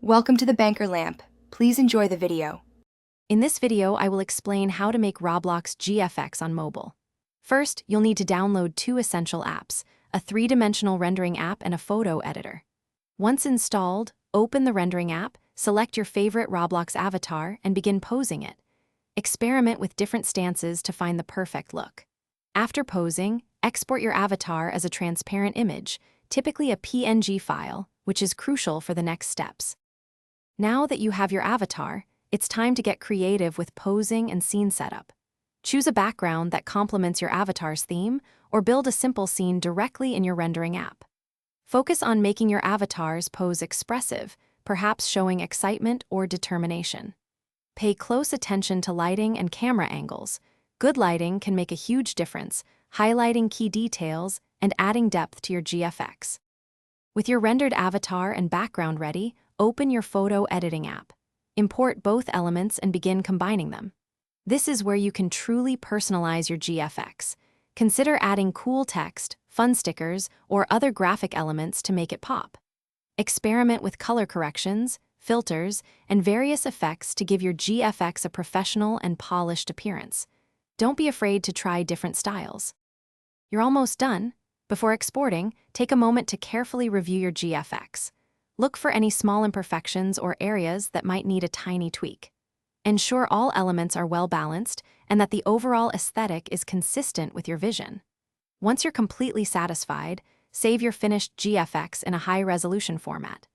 Welcome to the Banker Lamp. Please enjoy the video. In this video, I will explain how to make Roblox GFX on mobile. First, you'll need to download two essential apps, a three-dimensional rendering app and a photo editor. Once installed, open the rendering app, select your favorite Roblox avatar, and begin posing it. Experiment with different stances to find the perfect look. After posing, export your avatar as a transparent image, typically a PNG file, which is crucial for the next steps. Now that you have your avatar, it's time to get creative with posing and scene setup. Choose a background that complements your avatar's theme, or build a simple scene directly in your rendering app. Focus on making your avatar's pose expressive, perhaps showing excitement or determination. Pay close attention to lighting and camera angles. Good lighting can make a huge difference, highlighting key details and adding depth to your GFX. With your rendered avatar and background ready, open your photo editing app. Import both elements and begin combining them. This is where you can truly personalize your GFX. Consider adding cool text, fun stickers, or other graphic elements to make it pop. Experiment with color corrections, filters, and various effects to give your GFX a professional and polished appearance. Don't be afraid to try different styles. You're almost done. Before exporting, take a moment to carefully review your GFX. Look for any small imperfections or areas that might need a tiny tweak. Ensure all elements are well balanced and that the overall aesthetic is consistent with your vision. Once you're completely satisfied, save your finished GFX in a high-resolution format.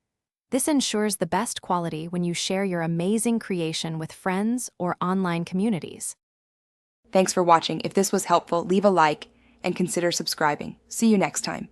This ensures the best quality when you share your amazing creation with friends or online communities. Thanks for watching. If this was helpful, leave a like and consider subscribing. See you next time.